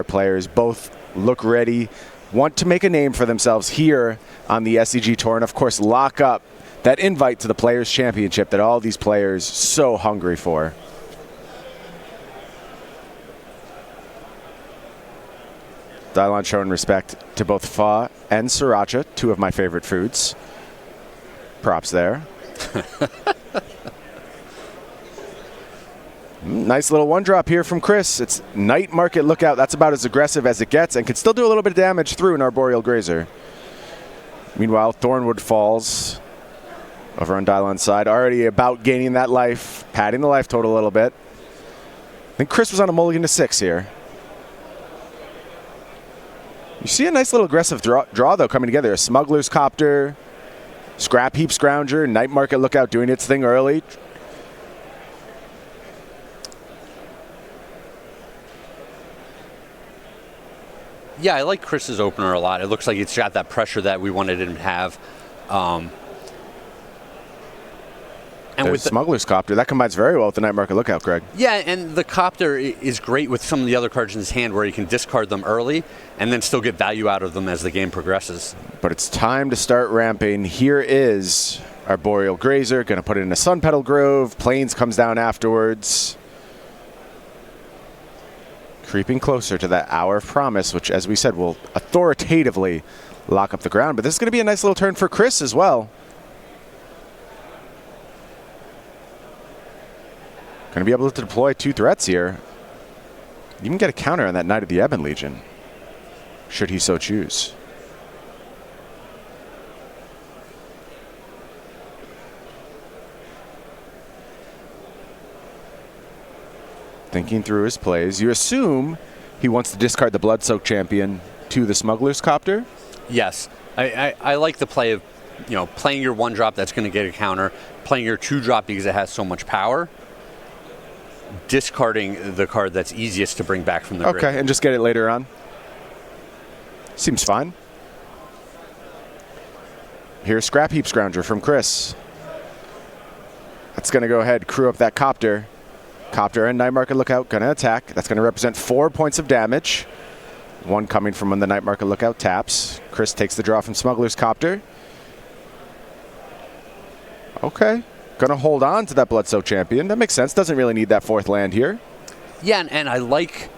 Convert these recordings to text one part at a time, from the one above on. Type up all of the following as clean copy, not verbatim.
players. Both look ready, want to make a name for themselves here on the SCG Tour, and of course lock up that invite to the Players' Championship that all these players so hungry for. Dylon showing respect to both pho and sriracha, two of my favorite foods. Props there. Nice little one drop here from Chris. It's Night Market Lookout. That's about as aggressive as it gets and can still do a little bit of damage through an Arboreal Grazer. Meanwhile, Thornwood Falls over on Dylon's side, already about gaining that life, padding the life total a little bit. I think Chris was on a mulligan to 6 here. You see a nice little aggressive draw though, coming together. A Smuggler's Copter, Scrap Heap Scrounger, Night Market Lookout doing its thing early. Yeah, I like Chris's opener a lot. It looks like it's got that pressure that we wanted him to have. And with the Smuggler's Copter, that combines very well with the Night Market Lookout, Greg. Yeah, and the Copter is great with some of the other cards in his hand where he can discard them early and then still get value out of them as the game progresses. But it's time to start ramping. Here is Arboreal Grazer, going to put it in a Sun Petal Grove. Plains comes down afterwards. Creeping closer to that Hour of Promise, which, as we said, will authoritatively lock up the ground. But this is going to be a nice little turn for Chris as well. Going to be able to deploy 2 threats here. Even get a counter on that Knight of the Ebon Legion, should he so choose. Thinking through his plays, you assume he wants to discard the Blood-Soaked Champion to the Smuggler's Copter? Yes. I like the play of, playing your 1-drop that's going to get a counter, playing your 2-drop because it has so much power, discarding the card that's easiest to bring back from the grid. Okay, and just get it later on. Seems fine. Here's Scrap Heap Scrounger from Chris. That's going to go ahead, crew up that Copter. Copter and Night Market Lookout going to attack. That's going to represent 4 points of damage. 1 coming from when the Night Market Lookout taps. Chris takes the draw from Smuggler's Copter. Okay. Going to hold on to that Blood-Soaked Champion. That makes sense. Doesn't really need that 4th land here. Yeah, and I like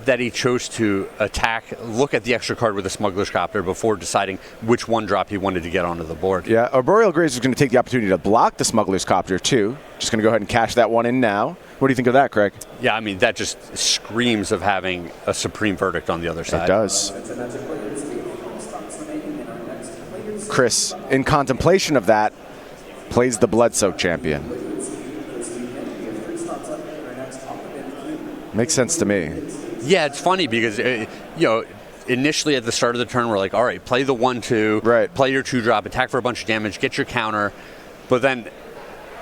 that he chose to attack, look at the extra card with the Smuggler's Copter before deciding which 1-drop he wanted to get onto the board. Yeah, Arboreal Grazer is going to take the opportunity to block the Smuggler's Copter too. Just going to go ahead and cash that one in now. What do you think of that, Craig? Yeah, I mean, that just screams of having a supreme verdict on the other side. It does. Chris, in contemplation of that, plays the Blood-Soaked Champion. Makes sense to me. Yeah, it's funny because, initially at the start of the turn, we're like, all right, play the 1-2, right, play your 2-drop, attack for a bunch of damage, get your counter. But then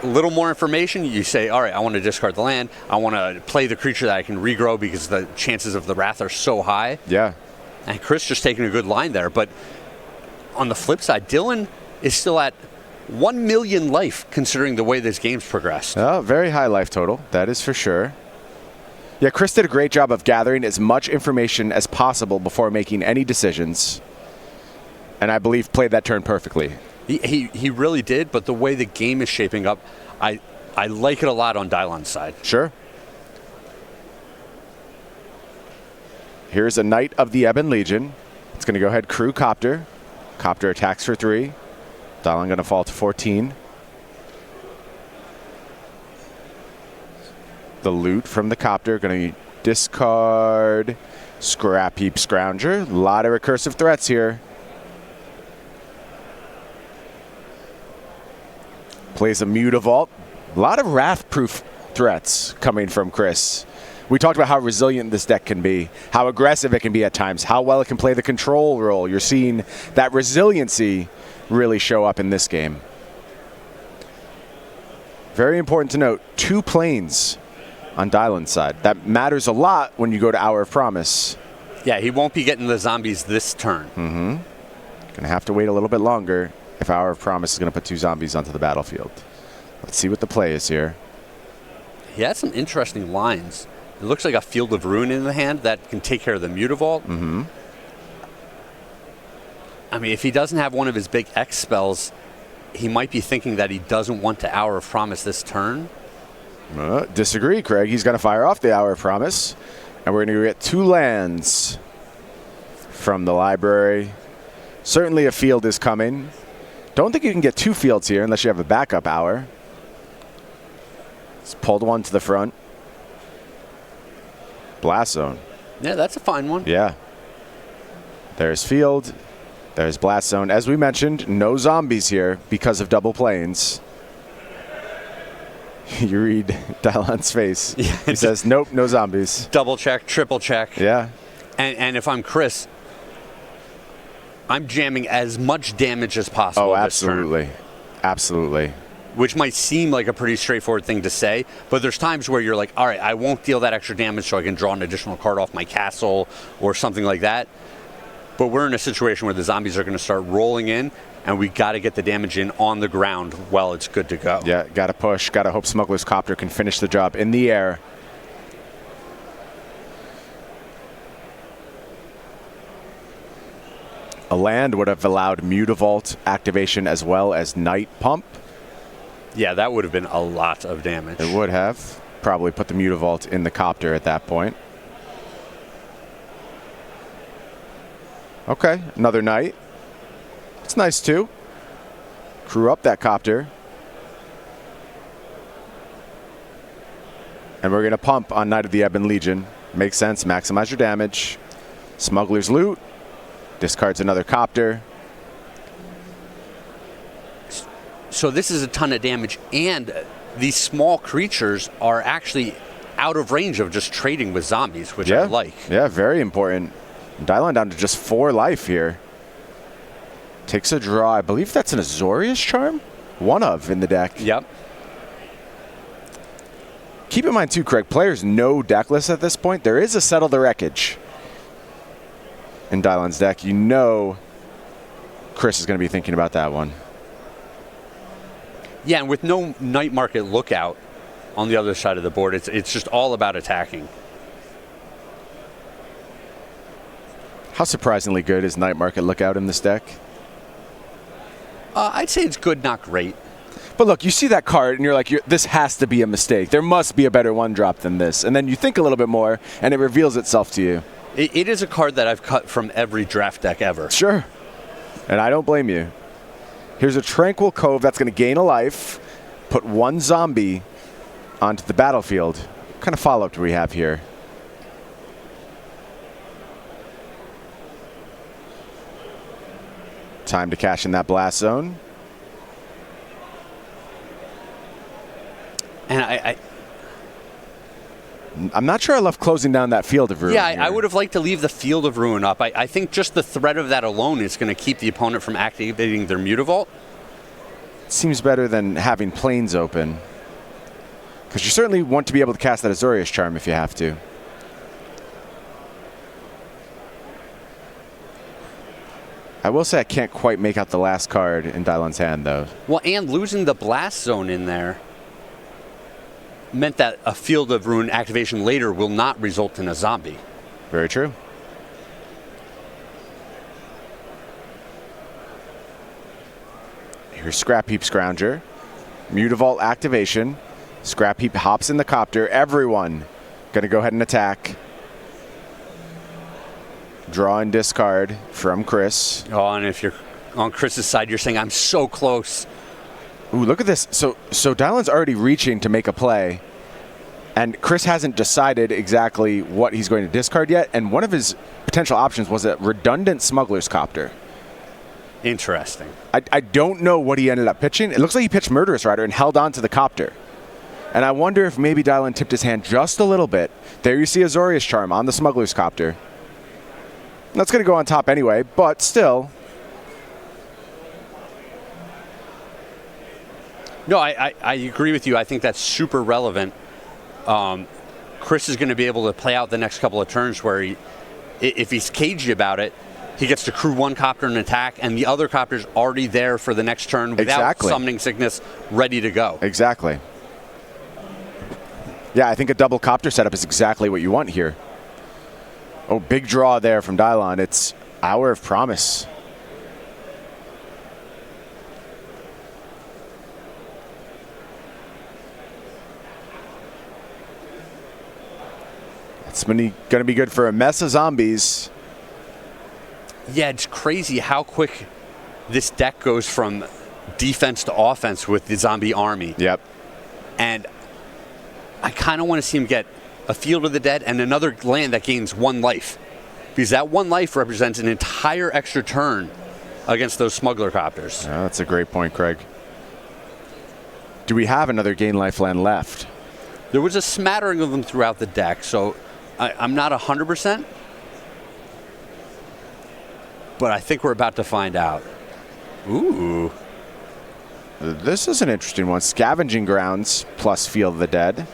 a little more information, you say, all right, I want to discard the land. I want to play the creature that I can regrow because the chances of the Wrath are so high. Yeah. And Chris just taking a good line there. But on the flip side, Dylan is still at 1 million life considering the way this game's progressed. Oh, very high life total. That is for sure. Yeah, Chris did a great job of gathering as much information as possible before making any decisions. And I believe played that turn perfectly. He really did, but the way the game is shaping up, I like it a lot on Dylon's side. Sure. Here's a Knight of the Ebon Legion. It's going to go ahead, crew Copter. Copter attacks for 3. Dylon going to fall to 14. The loot from the Copter going to discard Scrap Heap Scrounger. A lot of recursive threats here. Plays a Mutavault. A lot of Wrath-proof threats coming from Chris. We talked about how resilient this deck can be, how aggressive it can be at times, how well it can play the control role. You're seeing that resiliency really show up in this game. Very important to note, 2 planes on Dylon's side. That matters a lot when you go to Hour of Promise. Yeah, he won't be getting the zombies this turn. Mm-hmm. Gonna have to wait a little bit longer if Hour of Promise is gonna put 2 zombies onto the battlefield. Let's see what the play is here. He had some interesting lines It looks like a Field of Ruin in the hand that can take care of the Mutavault. Mm-hmm. I mean, if he doesn't have one of his big X spells, he might be thinking that he doesn't want to Hour of Promise this turn. Disagree, Craig. He's going to fire off the Hour of Promise, and we're going to get 2 lands from the library. Certainly a field is coming. Don't think you can get 2 fields here unless you have a backup Hour. Just pulled one to the front. Blast Zone. Yeah, that's a fine one. Yeah. There's field. There's Blast Zone. As we mentioned, no zombies here because of double planes. You read Dylon's face. Yeah, he says, nope, no zombies. Double check, triple check. Yeah. And if I'm Chris, I'm jamming as much damage as possible. Oh, absolutely. This turn, absolutely. which might seem like a pretty straightforward thing to say, but there's times where you're like, all right, I won't deal that extra damage so I can draw an additional card off my castle or something like that. But we're in a situation where the zombies are going to start rolling in, and we got to get the damage in on the ground while it's good to go. Yeah, got to push. Got to hope Smuggler's Copter can finish the job in the air. A land would have allowed Mutavault activation as well as Night Pump. Yeah, that would have been a lot of damage. It would have. Probably put the Mutavault in the Copter at that point. Okay, another Night. It's nice too. Crew up that Copter. And we're going to pump on Knight of the Ebon Legion. Makes sense. Maximize your damage. Smuggler's Loot. Discards another Copter. So this is a ton of damage, and these small creatures are actually out of range of just trading with zombies, which I like. Yeah, very important. Dylon down to just 4 life here. Takes a draw. I believe that's an Azorius Charm? One of in the deck. Yep. Keep in mind, too, Craig, players know deck lists at this point. There is a Settle the Wreckage in Dylon's deck. You know Chris is going to be thinking about that one. Yeah, and with no Night Market Lookout on the other side of the board, it's just all about attacking. How surprisingly good is Night Market Lookout in this deck? I'd say it's good, not great. But look, you see that card and you're like, this has to be a mistake. There must be a better one drop than this. And then you think a little bit more and it reveals itself to you. It is a card that I've cut from every draft deck ever. Sure. And I don't blame you. Here's a Tranquil Cove that's going to gain a life, put 1 zombie onto the battlefield. What kind of follow-up do we have here? Time to cash in that Blast Zone. And I'm not sure I love closing down that Field of Ruin. Yeah, I would have liked to leave the Field of Ruin up. I think just the threat of that alone is going to keep the opponent from activating their Mutavault. Seems better than having planes open. Because you certainly want to be able to cast that Azorius Charm if you have to. I will say I can't quite make out the last card in Dylon's hand, though. Well, and losing the Blast Zone in there meant that a Field of Ruin activation later will not result in a zombie. Very true. Here's Scrap Heap Scrounger. Mutavault activation. Scrap Heap hops in the Copter. Everyone going to go ahead and attack. Draw and discard from Chris. Oh, and if you're on Chris's side, you're saying, I'm so close. Ooh, look at this. So Dylon's already reaching to make a play. And Chris hasn't decided exactly what he's going to discard yet. And one of his potential options was a redundant Smuggler's Copter. Interesting. I don't know what he ended up pitching. It looks like he pitched Murderous Rider and held on to the Copter. And I wonder if maybe Dylon tipped his hand just a little bit. There you see Azorius Charm on the Smuggler's Copter. That's going to go on top anyway, but still. No, I agree with you. I think that's super relevant. Chris is going to be able to play out the next couple of turns where if he's cagey about it, he gets to crew 1 Copter and attack, and the other Copter's already there for the next turn without Summoning Sickness ready to go. Exactly. Yeah, I think a double copter setup is exactly what you want here. Oh, big draw there from Dylon. It's Hour of Promise. It's going to be good for a mess of zombies. Yeah, it's crazy how quick this deck goes from defense to offense with the zombie army. Yep. And I kind of want to see him get a Field of the Dead and another land that gains 1 life. Because that 1 life represents an entire extra turn against those smuggler copters. Yeah, that's a great point, Craig. Do we have another gain life land left? There was a smattering of them throughout the deck, so I'm not 100%. But I think we're about to find out. Ooh. This is an interesting one. Scavenging Grounds plus Field of the Dead.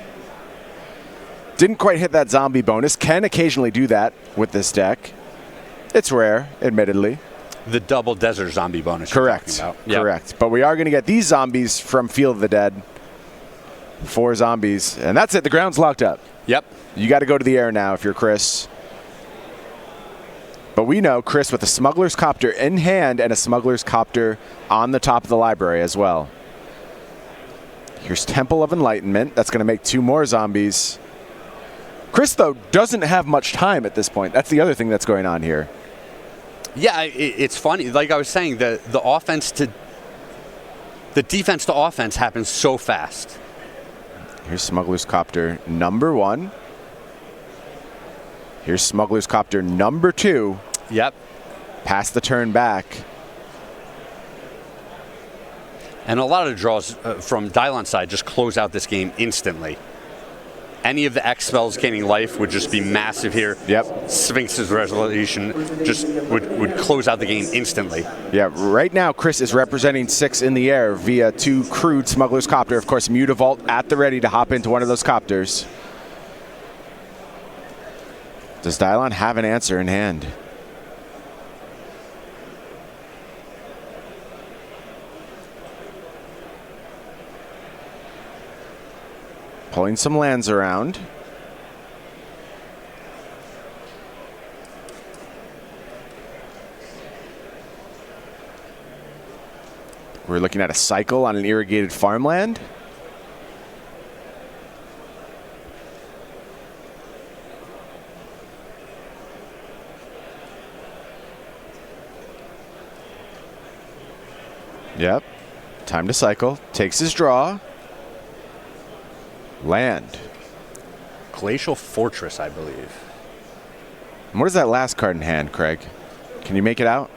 Didn't quite hit that zombie bonus. Can occasionally do that with this deck. It's rare, admittedly. The double desert zombie bonus. Correct. Yep. Correct. But we are going to get these zombies from Field of the Dead. 4 zombies. And that's it. The ground's locked up. Yep. You got to go to the air now if you're Chris. But we know Chris with a Smuggler's Copter in hand and a Smuggler's Copter on the top of the library as well. Here's Temple of Enlightenment. That's going to make 2 more zombies. Chris, though, doesn't have much time at this point. That's the other thing that's going on here. Yeah, it's funny. Like I was saying, the defense to offense happens so fast. Here's Smuggler's Copter number 1. Here's Smuggler's Copter number 2. Yep. Pass the turn back. And a lot of draws from Dylon's side just close out this game instantly. Any of the X spells gaining life would just be massive here. Yep. Sphinx's Resolution just would close out the game instantly. Yeah, right now Chris is representing 6 in the air via 2 crude Smuggler's Copter. Of course, Mutavault at the ready to hop into one of those copters. Does Dylon have an answer in hand? Pulling some lands around. We're looking at a cycle on an irrigated farmland. Yep. Time to cycle. Takes his draw. Land. Glacial Fortress, I believe. And what is that last card in hand, Craig? Can you make it out?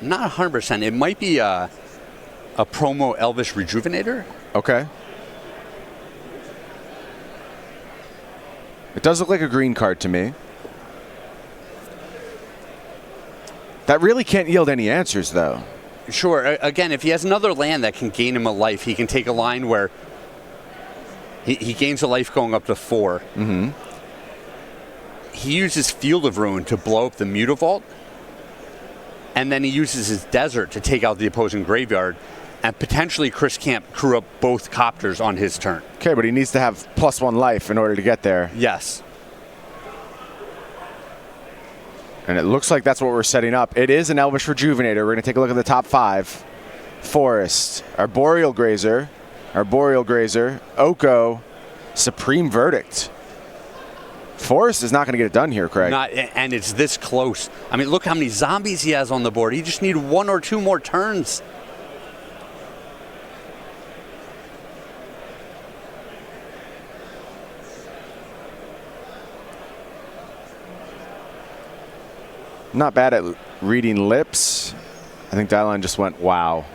Not 100%. It might be a promo Elvish Rejuvenator. Okay. It does look like a green card to me. That really can't yield any answers, though. Sure. Again, if he has another land that can gain him a life, he can take a line where he gains a life going up to 4. Mm-hmm. He uses Field of Ruin to blow up the Mutavault, and then he uses his Desert to take out the opposing graveyard, and potentially Chris can't crew up both copters on his turn. Okay, but he needs to have +1 life in order to get there. Yes. And it looks like that's what we're setting up. It is an Elvish Rejuvenator. We're going to take a look at the top 5. Forest, Arboreal Grazer, Oko, Supreme Verdict. Forest is not going to get it done here, Craig. And it's this close. I mean, look how many zombies he has on the board. He just needs 1 or 2 more turns. Not bad at reading lips. I think Dylon just went, wow.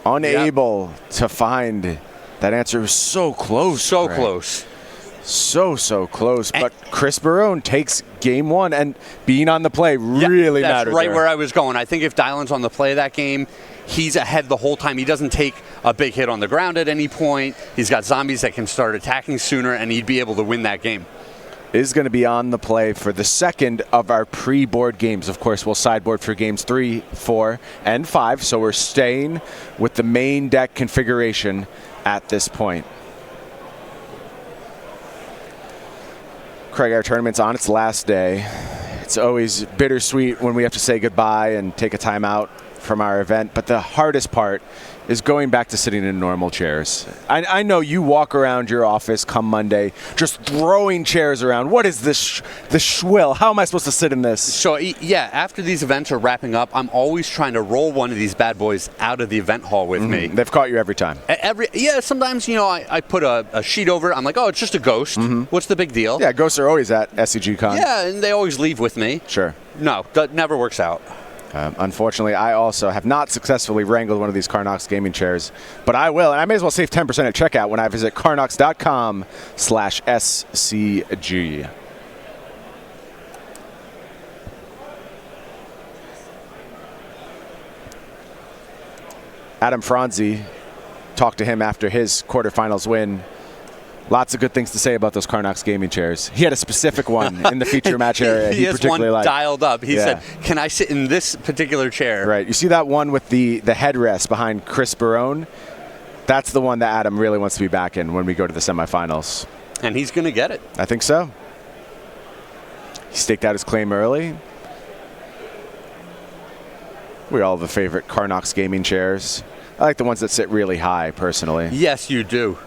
Unable to find that answer. Was so close. So Craig. close. So close. But Chris Barone takes game 1, and being on the play really matters. That's right there. where I was going. I think if Dylon's on the play of that game, he's ahead the whole time. He doesn't take a big hit on the ground at any point. He's got zombies that can start attacking sooner, and he'd be able to win that game. is going to be on the play for the second of our pre-board games. Of course, we'll sideboard for games 3, 4, and 5, so we're staying with the main deck configuration at this point. Craig, our tournament's on its last day. It's always bittersweet when we have to say goodbye and take a time out from our event, but the hardest part is going back to sitting in normal chairs. I know you walk around your office come Monday just throwing chairs around. What is this schwill? How am I supposed to sit in this? So, yeah, after these events are wrapping up, I'm always trying to roll one of these bad boys out of the event hall with me. They've caught you every time. Yeah, sometimes, I put a sheet over it. I'm like, oh, it's just a ghost. What's the big deal? Yeah, ghosts are always at SCGCON. Yeah, and they always leave with me. Sure. No, that never works out. Unfortunately, I also have not successfully wrangled one of these Carnox gaming chairs, but I will, and I may as well save 10% at checkout when I visit carnox.com/SCG. Adam Franzi, talked to him after his quarterfinals win. Lots of good things to say about those Carnox gaming chairs. He had a specific one in the feature match area. He has particularly one liked. Dialed up. He said, can I sit in this particular chair? Right. You see that one with the headrest behind Chris Barone? That's the one that Adam really wants to be back in when we go to the semifinals. And he's going to get it. I think so. He staked out his claim early. We all have a favorite Carnox gaming chairs. I like the ones that sit really high, personally. Yes, you do.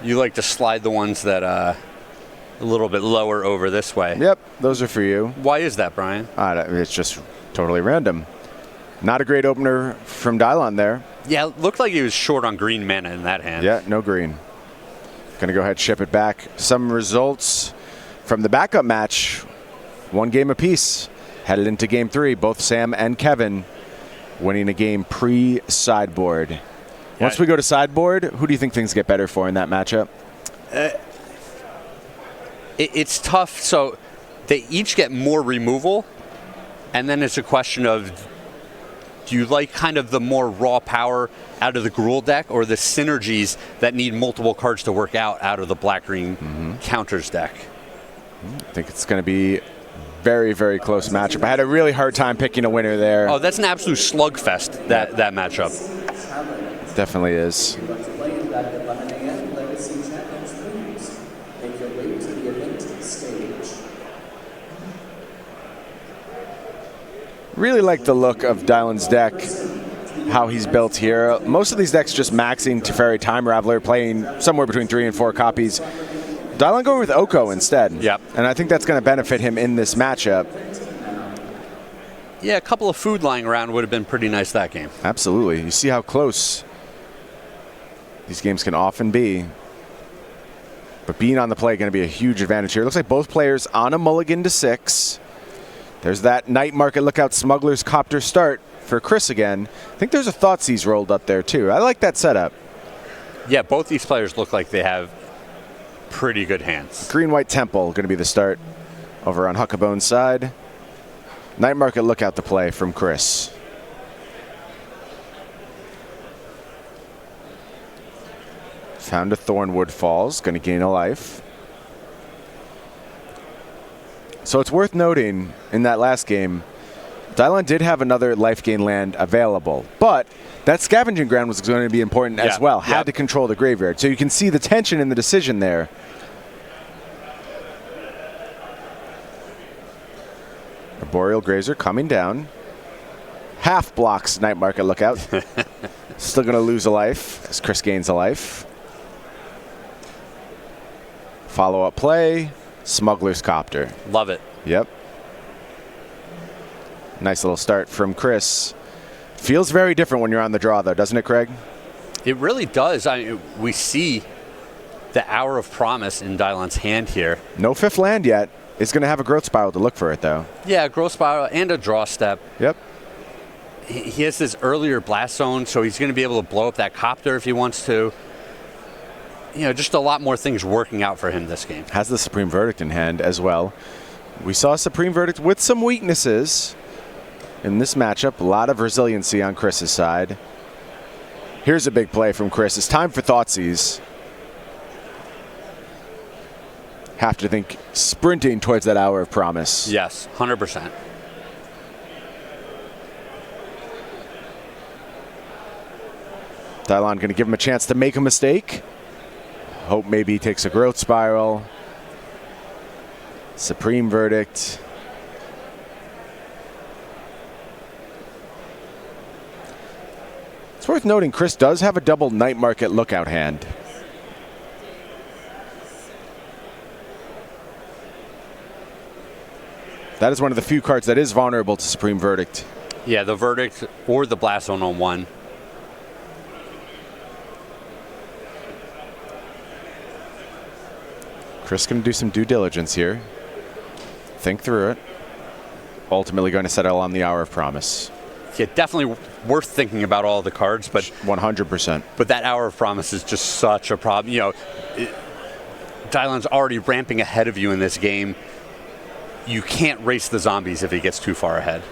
You like to slide the ones that a little bit lower over this way. Yep, those are for you. Why is that, Brian? It's just totally random. Not a great opener from Dylon there. Yeah, it looked like he was short on green mana in that hand. Yeah, no green. Going to go ahead and ship it back. Some results from the backup match. One game apiece. Headed into game 3. Both Sam and Kevin winning a game pre-sideboard. Once we go to sideboard, who do you think things get better for in that matchup? It's tough. So they each get more removal, and then it's a question of, do you like kind of the more raw power out of the Gruul deck, or the synergies that need multiple cards to work out of the black-green counters deck? I think it's going to be very, very close matchup. I had a really hard time picking a winner there. Oh, that's an absolute slugfest, that matchup. Definitely is. Really like the look of Dylon's deck, how he's built here. Most of these decks just maxing Teferi Time Raveler, playing somewhere between 3 and 4 copies. Dylon going with Oko instead. Yep. And I think that's going to benefit him in this matchup. Yeah, a couple of food lying around would have been pretty nice that game. Absolutely. You see how close these games can often be. But being on the play going to be a huge advantage here. It looks like both players on a mulligan to 6. There's that night market lookout Smuggler's Copter start for Chris again. I think there's a Thoughtseize rolled up there too. I like that setup. Yeah, both these players look like they have pretty good hands. Green-White Temple going to be the start over on Huckabone's side. Night market lookout to play from Chris. Found a Thornwood Falls, going to gain a life. So it's worth noting, in that last game, Dylon did have another life gain land available, but that Scavenging Ground was going to be important as well. Had to control the graveyard. So you can see the tension in the decision there. Arboreal Grazer coming down. Half blocks Night Market Lookout. Still going to lose a life as Chris gains a life. Follow-up play, Smuggler's Copter. Love it. Yep. Nice little start from Chris. Feels very different when you're on the draw, though, doesn't it, Craig? It really does. We see the Hour of Promise in Dylon's hand here. No 5th land yet. It's going to have a Growth Spiral to look for it, though. Yeah, Growth Spiral and a Draw Step. Yep. He has this earlier Blast Zone, so he's going to be able to blow up that Copter if he wants to. You know, just a lot more things working out for him this game. Has the Supreme Verdict in hand as well. We saw Supreme Verdict with some weaknesses in this matchup. A lot of resiliency on Chris's side. Here's a big play from Chris. It's time for Thoughtseize. have to think sprinting towards that Hour of Promise. Yes, 100%. Dylon going to give him a chance to make a mistake. Hope maybe he takes a Growth Spiral. Supreme Verdict. It's worth noting Chris does have a double Night Market Lookout hand. That is one of the few cards that is vulnerable to Supreme Verdict. Yeah, the Verdict or the Blast Zone on one. Chris going to do some due diligence here. Think through it. Ultimately going to settle on the Hour of Promise. Yeah, definitely worth thinking about all the cards, but 100%. But that Hour of Promise is just such a problem. You know, Dylon's already ramping ahead of you in this game. You can't race the zombies if he gets too far ahead.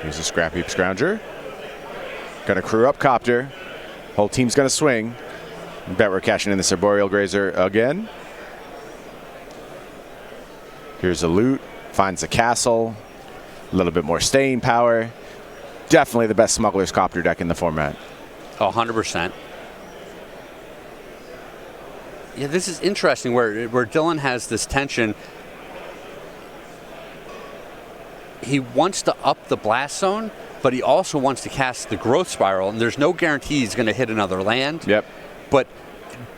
Here's a Scrap Heap Scrounger. Gonna crew up Copter. Whole team's gonna swing. Bet we're cashing in this Arboreal Grazer again. Here's a loot. Finds a castle. A little bit more staying power. Definitely the best Smuggler's Copter deck in the format. 100%. Yeah, this is interesting where Dylan has this tension. He wants to up the Blast Zone, but he also wants to cast the Growth Spiral, and there's no guarantee he's going to hit another land. Yep. But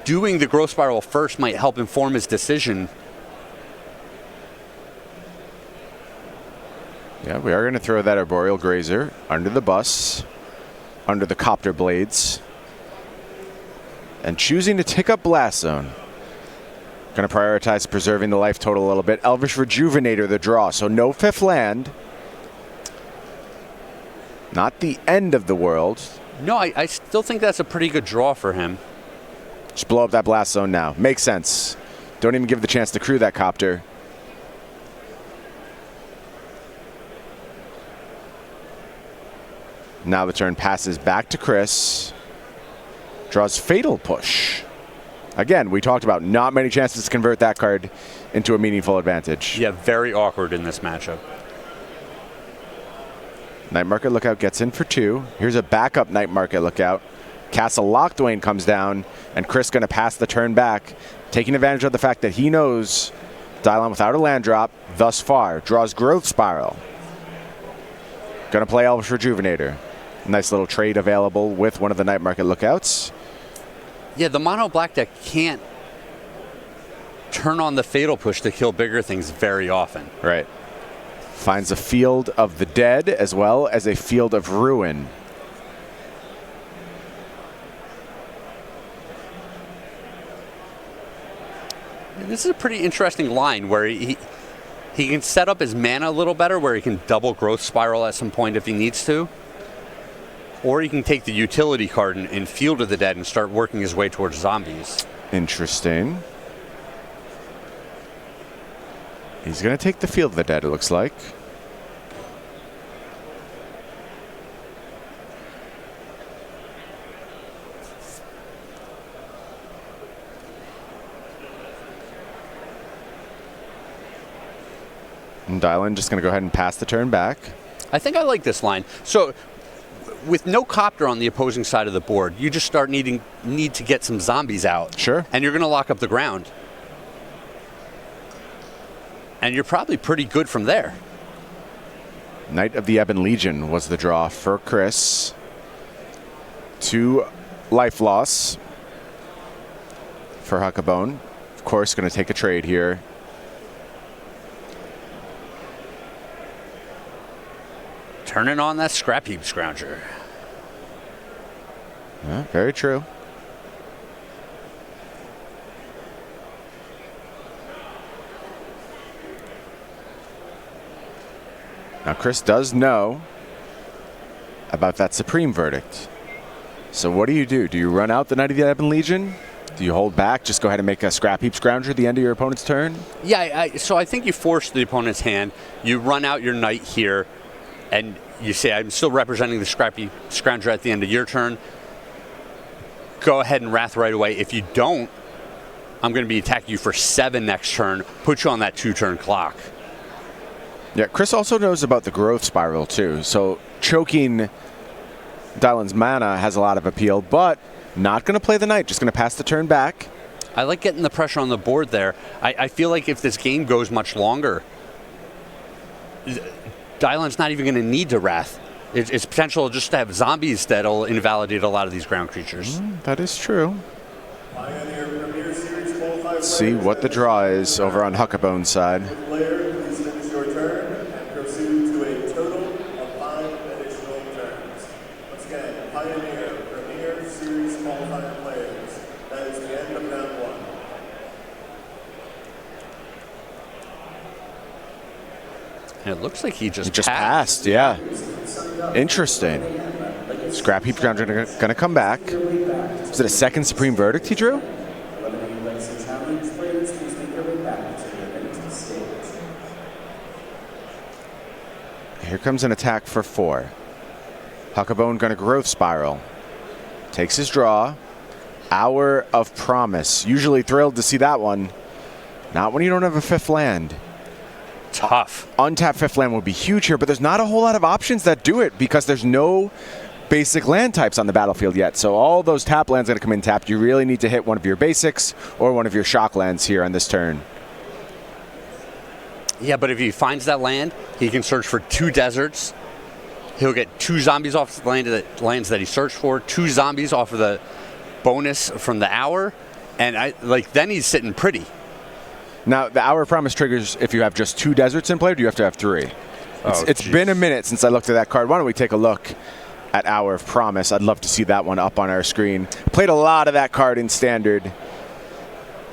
doing the Growth Spiral first might help inform his decision. Yeah, we are going to throw that Arboreal Grazer under the bus, under the Copter Blades, and choosing to tick up Blast Zone. Going to prioritize preserving the life total a little bit. Elvish Rejuvenator, the draw, so no 5th land. Not the end of the world. No, I still think that's a pretty good draw for him. Just blow up that Blast Zone now. Makes sense. Don't even give the chance to crew that Copter. Now the turn passes back to Chris. Draws Fatal Push. Again, we talked about not many chances to convert that card into a meaningful advantage. Yeah, very awkward in this matchup. Night Market Lookout gets in for 2. Here's a backup Night Market Lookout. Castle Lockdwayne comes down, and Chris going to pass the turn back, taking advantage of the fact that he knows Dylon without a land drop thus far. Draws Growth Spiral. Going to play Elvish Rejuvenator. Nice little trade available with one of the Night Market Lookouts. Yeah, the mono black deck can't turn on the Fatal Push to kill bigger things very often. Right. Finds a Field of the Dead as well as a Field of Ruin. This is a pretty interesting line where he can set up his mana a little better, where he can double Growth Spiral at some point if he needs to. Or he can take the utility card in Field of the Dead and start working his way towards zombies. Interesting. He's going to take the Field of the Dead, it looks like. And Dylon just going to go ahead and pass the turn back. I think I like this line. So, with no Copter on the opposing side of the board, you just start need to get some zombies out. Sure. And you're going to lock up the ground. And you're probably pretty good from there. Knight of the Ebon Legion was the draw for Chris. 2 life loss for Huckabone. Of course, going to take a trade here. Turning on that Scrap Heap Scrounger. Yeah, very true. Now, Chris does know about that Supreme Verdict. So what do? Do you run out the Knight of the Ebon Legion? Do you hold back? Just go ahead and make a Scrap Heap Scrounger at the end of your opponent's turn? Yeah, so I think you force the opponent's hand. You run out your Knight here, and you say, I'm still representing the Scrap Heap Scrounger at the end of your turn. go ahead and Wrath right away. If you don't, I'm going to be attacking you for 7 next turn, put you on that 2-turn clock. Yeah, Chris also knows about the growth spiral too. So choking Dylan's mana has a lot of appeal, but not going to play the Knight, just going to pass the turn back. I like getting the pressure on the board there. I feel like if this game goes much longer, Dylan's not even going to need to Wrath. It's potential just to have zombies that'll invalidate a lot of these ground creatures. That is true. Let's see what the draw is over on Huckabone's side. And it looks like he just passed. Yeah. Interesting. Scrap Heap Ground going to come back. Was it a second Supreme Verdict he drew? Here comes an attack for 4. Huckabone going to Growth Spiral. Takes his draw. Hour of Promise. Usually thrilled to see that one. Not when you don't have a 5th land. Tough. Untapped 5th land would be huge here, but there's not a whole lot of options that do it because there's no basic land types on the battlefield yet. So all those tap lands are going to come in tapped. You really need to hit one of your basics or one of your shock lands here on this turn. Yeah, but if he finds that land, he can search for 2 deserts. He'll get 2 zombies off the lands that he searched for, 2 zombies off of the bonus from the hour, and then he's sitting pretty. Now, the Hour of Promise triggers if you have just 2 deserts in play, or do you have to have 3? It's been a minute since I looked at that card. Why don't we take a look at Hour of Promise? I'd love to see that one up on our screen. Played a lot of that card in Standard.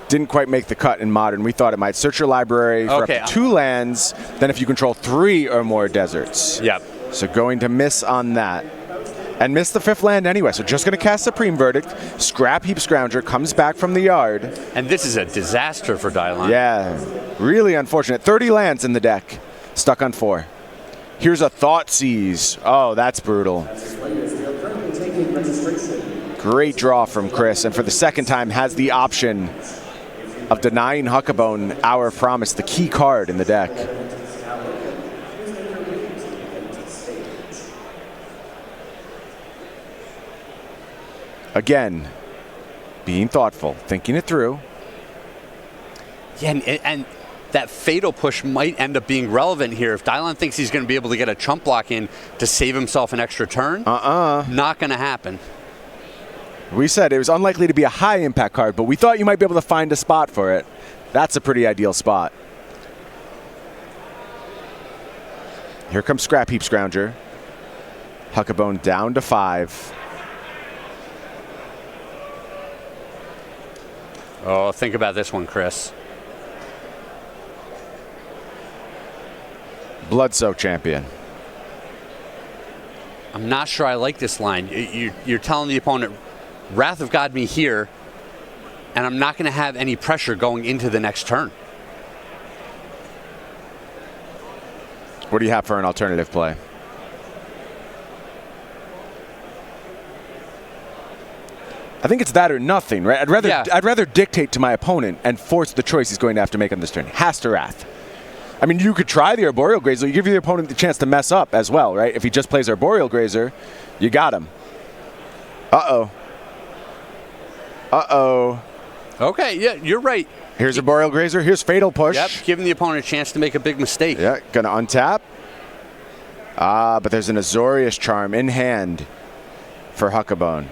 Didn't quite make the cut in Modern. We thought it might. Search your library for up to 2 lands, then if you control 3 or more deserts. Yep. So going to miss on that. And miss the 5th land anyway, so just going to cast Supreme Verdict. Scrap Heap Scrounger comes back from the yard. And this is a disaster for Dylan. Yeah, really unfortunate. 30 lands in the deck, stuck on 4. Here's a Thoughtseize. Oh, that's brutal. Great draw from Chris, and for the second time has the option of denying Huckabone Hour of Promise, the key card in the deck. Again, being thoughtful, thinking it through. Yeah, and that Fatal Push might end up being relevant here. If Dylan thinks he's going to be able to get a chump block in to save himself an extra turn, not going to happen. We said it was unlikely to be a high impact card, but we thought you might be able to find a spot for it. That's a pretty ideal spot. Here comes Scrap Heap Scrounger. Huckabone down to 5. Oh, think about this one, Chris. Blood-Soaked Champion. I'm not sure I like this line. You're telling the opponent, Wrath of God me here, and I'm not going to have any pressure going into the next turn. What do you have for an alternative play? I think it's that or nothing, right? I'd rather dictate to my opponent and force the choice he's going to have to make on this turn. Has to Wrath. I mean, you could try the Arboreal Grazer. You give your opponent the chance to mess up as well, right? If he just plays Arboreal Grazer, you got him. Uh-oh. Uh-oh. Okay, yeah, you're right. Here's Arboreal Grazer. Here's Fatal Push. Yep, giving the opponent a chance to make a big mistake. Yeah, gonna untap. But there's an Azorius Charm in hand for Huckabone.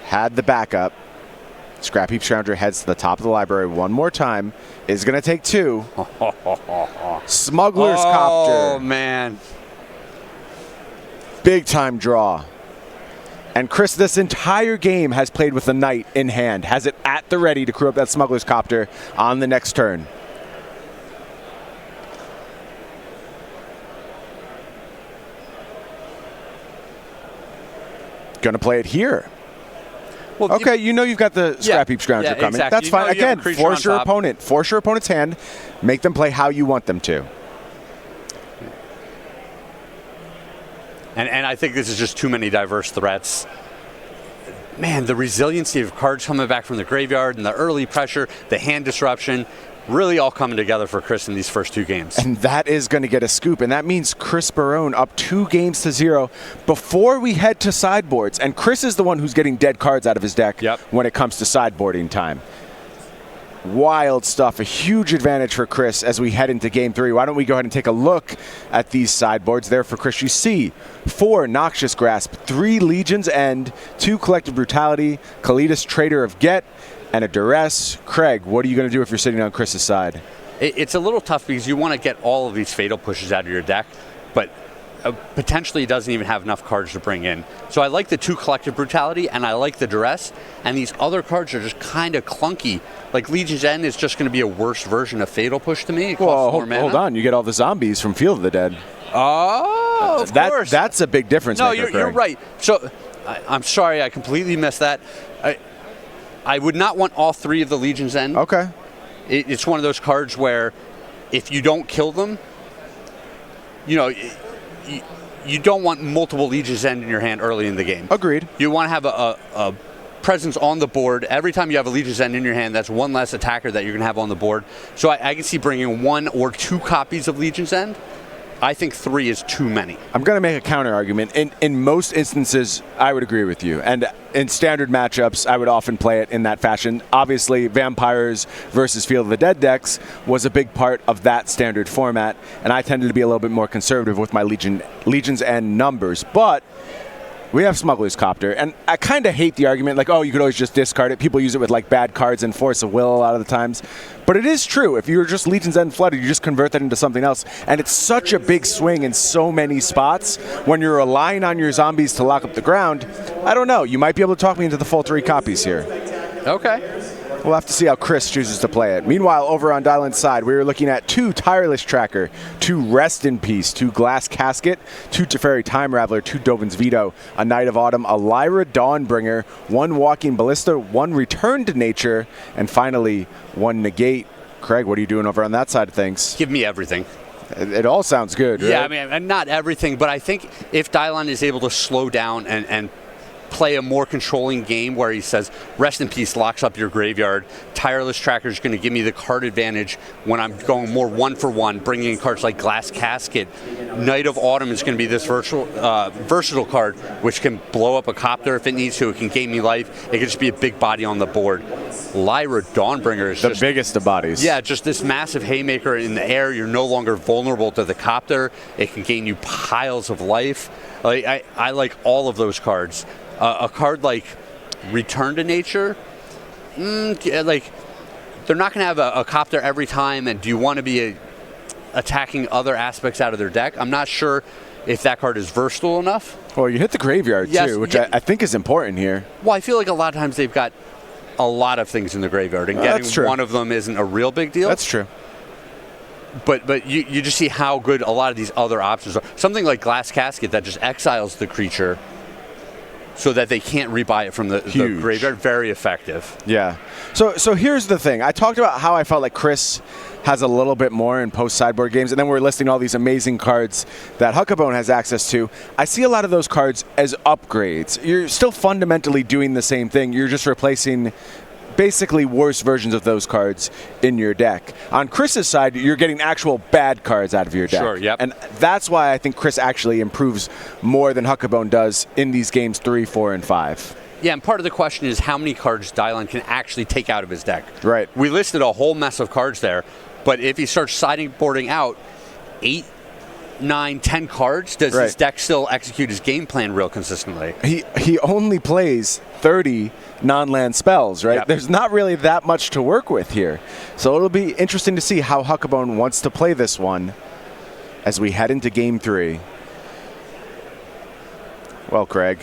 Had the backup. Scrap Heap Scrounger heads to the top of the library one more time. Is going to take 2. Smuggler's Copter. Oh, man. Big time draw. And Chris, this entire game has played with the Knight in hand. Has it at the ready to crew up that Smuggler's Copter on the next turn. Going to play it here. Well, okay, you know you've got the Scrap Heap Scrounger coming. Exactly. That's fine. Again, force your opponent. Force your opponent's hand. Make them play how you want them to. And I think this is just too many diverse threats. man, the resiliency of cards coming back from the graveyard and the early pressure, the hand disruption, really all coming together for Chris in these first 2 games. And that is going to get a scoop, and that means Chris Barone up 2-0 before we head to sideboards. And Chris is the one who's getting dead cards out of his deck when it comes to sideboarding time. Wild stuff, a huge advantage for Chris as we head into Game 3. Why don't we go ahead and take a look at these sideboards there for Chris. You see 4 Noxious Grasp, 3 Legion's End, 2 Collective Brutality, Kalidas Trader of Get, and a Duress. Craig, what are you going to do if you're sitting on Chris's side? It's a little tough because you want to get all of these Fatal Pushes out of your deck, but potentially doesn't even have enough cards to bring in. So I like the 2 Collective Brutality, and I like the Duress, and these other cards are just kind of clunky. Like Legion's End is just going to be a worse version of Fatal Push to me. It costs more mana. Hold on. You get all the zombies from Field of the Dead. Oh, of course. That's a big difference. No, maker, you're right. So I'm sorry, I completely missed that. I would not want all 3 of the Legion's End. Okay. It's one of those cards where if you don't kill them, you know, you don't want multiple Legion's End in your hand early in the game. Agreed. You want to have a presence on the board. Every time you have a Legion's End in your hand, that's one less attacker that you're going to have on the board. So I can see bringing 1 or 2 copies of Legion's End. I think 3 is too many. I'm going to make a counter argument. In most instances, I would agree with you. And in standard matchups, I would often play it in that fashion. Obviously, Vampires versus Field of the Dead decks was a big part of that standard format, and I tended to be a little bit more conservative with my Legion's End numbers. But we have Smuggler's Copter, and I kind of hate the argument like, oh, you could always just discard it. People use it with like bad cards and Force of Will a lot of the times. But it is true. If you're just Legion's End flooded, you just convert that into something else. And it's such a big swing in so many spots when you're relying on your zombies to lock up the ground. I don't know. You might be able to talk me into the full 3 copies here. Okay. We'll have to see how Chris chooses to play it. Meanwhile, over on Dylan's side, we were looking at 2 Tireless Tracker, 2 Rest in Peace, 2 Glass Casket, 2 Teferi Time Raveler, 2 Dovin's Veto, a Knight of Autumn, a Lyra Dawnbringer, 1 Walking Ballista, 1 Return to Nature, and finally 1 Negate. Craig, what are you doing over on that side of things? Give me everything. It all sounds good, right? Yeah, I mean, not everything, but I think if Dylan is able to slow down and play a more controlling game where he says, Rest in Peace locks up your graveyard, Tireless Tracker is going to give me the card advantage when I'm going more 1-for-1, bringing in cards like Glass Casket. Knight of Autumn is going to be this versatile card, which can blow up a copter if it needs to. It can gain me life. It can just be a big body on the board. Lyra Dawnbringer is the biggest of bodies. Yeah, just this massive haymaker in the air. You're no longer vulnerable to the copter. It can gain you piles of life. Like, I like all of those cards. A card like Return to Nature, like they're not going to have a copter every time, and do you want to be attacking other aspects out of their deck? I'm not sure if that card is versatile enough. Well, you hit the graveyard too, which I think is important here. Well, I feel like a lot of times they've got a lot of things in the graveyard, and getting one of them isn't a real big deal. That's true. But you just see how good a lot of these other options are. Something like Glass Casket that just exiles the creature so that they can't rebuy it from the graveyard. Very effective. Yeah. So here's the thing. I talked about how I felt like Chris has a little bit more in post-sideboard games, and then we're listing all these amazing cards that Huckabone has access to. I see a lot of those cards as upgrades. You're still fundamentally doing the same thing. You're just replacing basically worse versions of those cards in your deck. On Chris's side, you're getting actual bad cards out of your deck. Sure, yep. And that's why I think Chris actually improves more than Huckabone does in these games 3, 4, and 5. Yeah, and part of the question is how many cards Dylan can actually take out of his deck. Right. We listed a whole mess of cards there, but if he starts sideboarding out 8, 9, 10 cards, does his deck still execute his game plan real consistently? He only plays 30 non-land spells, right? Yep. There's not really that much to work with here. So it'll be interesting to see how Huckabone wants to play this one as we head into Game 3. Well, Craig,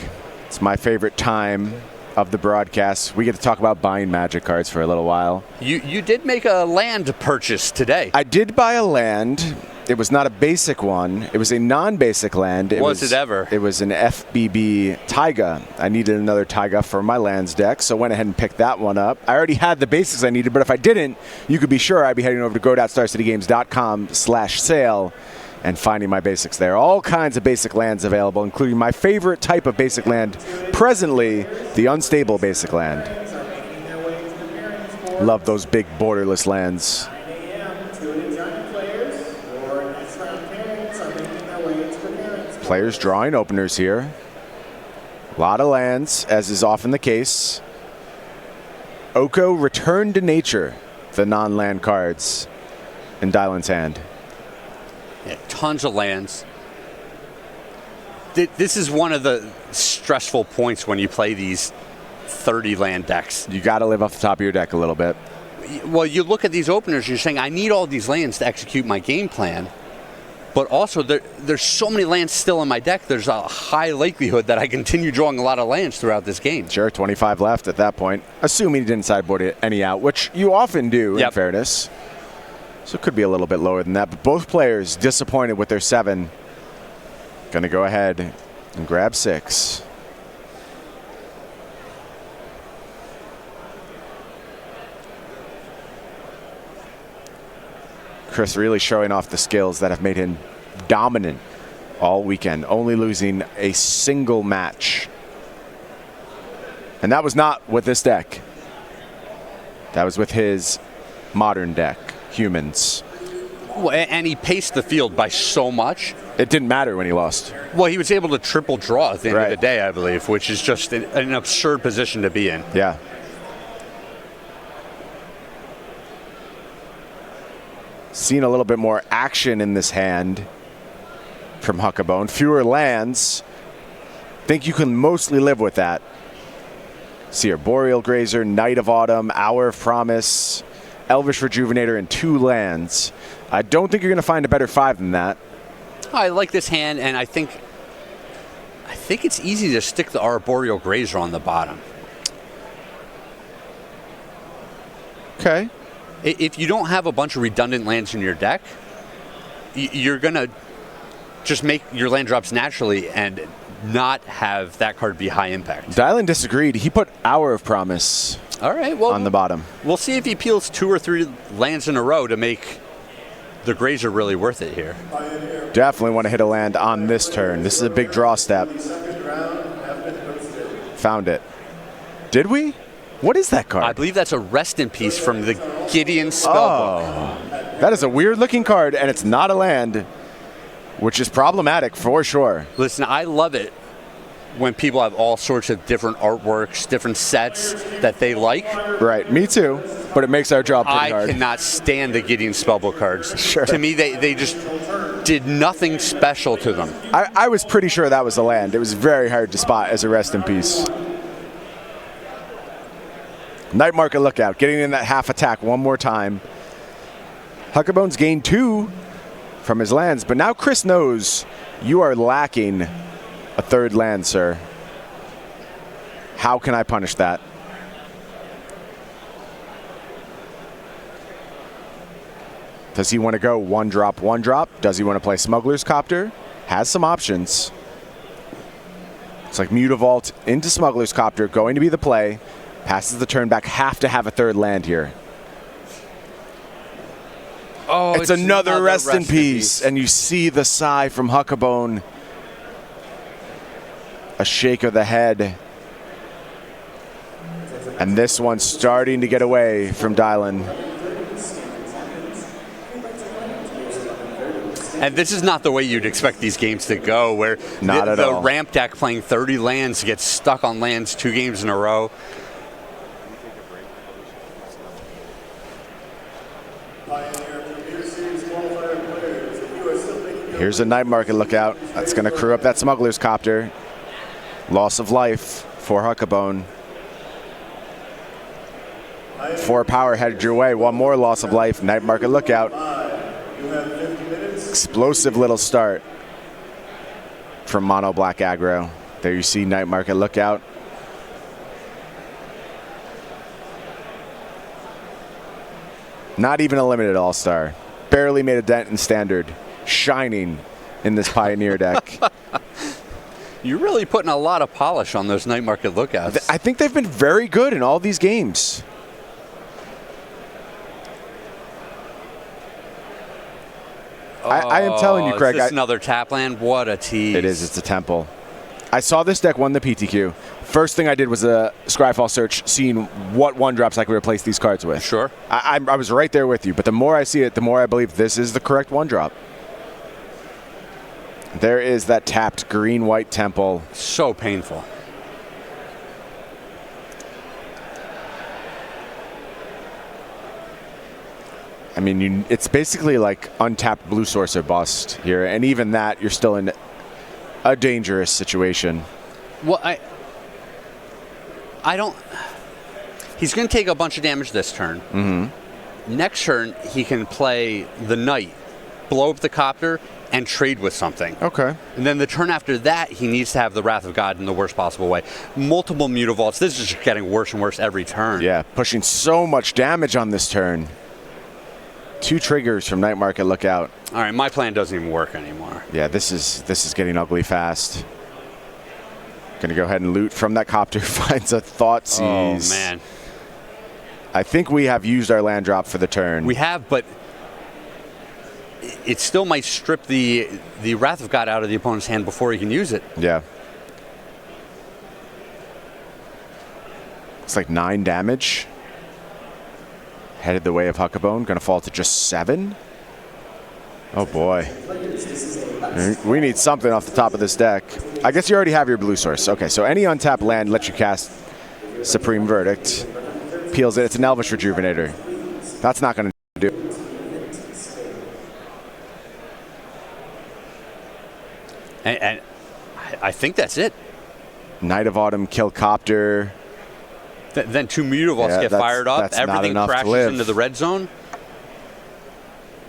it's my favorite time of the broadcast. We get to talk about buying Magic cards for a little while. You did make a land purchase today. I did buy a land. It was not a basic one. It was a non-basic land. Was it ever? It was an FBB Taiga. I needed another Taiga for my lands deck, so went ahead and picked that one up. I already had the basics I needed, but if I didn't, you could be sure I'd be heading over to go.starcitygames.com/sale and finding my basics there. All kinds of basic lands available, including my favorite type of basic land presently, the unstable basic land. Love those big borderless lands. Players drawing openers here. A lot of lands, as is often the case. Oko, Return to Nature, the non-land cards in Dylan's hand. Yeah, tons of lands. This is one of the stressful points when you play these 30 land decks. You got to live off the top of your deck a little bit. Well, you look at these openers, you're saying, I need all these lands to execute my game plan. But also, there's so many lands still in my deck, there's a high likelihood that I continue drawing a lot of lands throughout this game. Sure, 25 left at that point. Assuming you didn't sideboard any out, which you often do, in Yep. fairness. So it could be a little bit lower than that. But both players disappointed with their 7. Going to go ahead and grab 6. Chris really showing off the skills that have made him dominant all weekend, only losing a single match. And that was not with this deck. That was with his modern deck, Humans. Well, and he paced the field by so much. It didn't matter when he lost. Well, he was able to triple draw at the end Right. of the day, I believe, which is just an absurd position to be in. Yeah. Seeing a little bit more action in this hand from Huckabone. Fewer lands. Think you can mostly live with that. See here, Boreal Grazer, Night of Autumn, Hour of Promise, Elvish Rejuvenator, and 2 lands. I don't think you're going to find a better 5 than that. I like this hand, and I think it's easy to stick the Arboreal Grazer on the bottom. Okay. If you don't have a bunch of redundant lands in your deck, you're going to just make your land drops naturally and not have that card be high impact. Dylan disagreed. He put Hour of Promise All right, well, on the bottom. We'll see if he peels 2 or 3 lands in a row to make the Grazer really worth it here. Definitely want to hit a land on this turn. This is a big draw step. Found it. Did we? What is that card? I believe that's a Rest in Peace from the Gideon Spellbook. Oh, that is a weird looking card, and it's not a land, which is problematic for sure. Listen, I love it when people have all sorts of different artworks, different sets that they like. Right, me too, but it makes our job pretty I hard. cannot stand the Gideon Spellbook cards. Sure. To me, they just did nothing special to them. I was pretty sure that was a land. It was very hard to spot as a Rest in Peace. Night Market Lookout, getting in that half attack one more time. Huckabone's gained 2 from his lands, but now Chris knows you are lacking a 3rd land, sir. How can I punish that? Does he want to go 1-drop, 1-drop? Does he want to play Smuggler's Copter? Has some options. It's like Mutavault into Smuggler's Copter, going to be the play. Passes the turn back, have to have a 3rd land here. Oh, It's another rest in peace. And you see the sigh from Huckabone. A shake of the head. And this one's starting to get away from Dylan. And this is not the way you'd expect these games to go, where the ramp deck playing 30 lands gets stuck on lands 2 games in a row. Here's a Night Market Lookout. That's going to crew up that Smuggler's Copter. Loss of life for Huckabone. 4 power headed your way. 1 more loss of life. Night Market Lookout. Explosive little start from Mono Black Aggro. There you see Night Market Lookout. Not even a limited all-star. Barely made a dent in Standard. Shining in this Pioneer deck. You're really putting a lot of polish on those Night Market Lookouts. I think they've been very good in all these games. I am telling you, Craig. Is this another tap land? What a tease. It is. It's a temple. I saw this deck won the PTQ. First thing I did was a Scryfall search, seeing what 1-drops I could replace these cards with. Sure. I was right there with you, but the more I see it, the more I believe this is the correct 1-drop. There is that tapped green-white temple. So painful. I mean, it's basically like untapped blue source or bust here, and even that, you're still in a dangerous situation. Well, I don't. He's going to take a bunch of damage this turn. Mm-hmm. Next turn, he can play the knight, blow up the copter, and trade with something. Okay. And then the turn after that, he needs to have the Wrath of God in the worst possible way. Multiple Mutavaults. This is just getting worse and worse every turn. Yeah, pushing so much damage on this turn. 2 triggers from Night Market. Look out. All right, my plan doesn't even work anymore. Yeah, this is getting ugly fast. Gonna go ahead and loot from that copter. Finds a Thoughtseize. Oh man. I think we have used our land drop for the turn. We have, but it still might strip the Wrath of God out of the opponent's hand before he can use it. Yeah. It's like 9 damage. Headed the way of Huckabone. Gonna fall to just 7. Oh boy. We need something off the top of this deck. I guess you already have your blue source. Okay, so any untapped land lets you cast Supreme Verdict. Peels it. It's an Elvish Rejuvenator. That's not gonna do. And I think that's it. Knight of Autumn, kill Copter. Then 2 Mutavaults get fired up. Everything crashes into the red zone.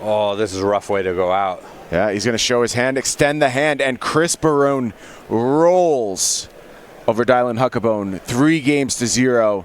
Oh, this is a rough way to go out. Yeah, he's going to show his hand, extend the hand, and Chris Barone rolls over Dylan Huckabone 3-0.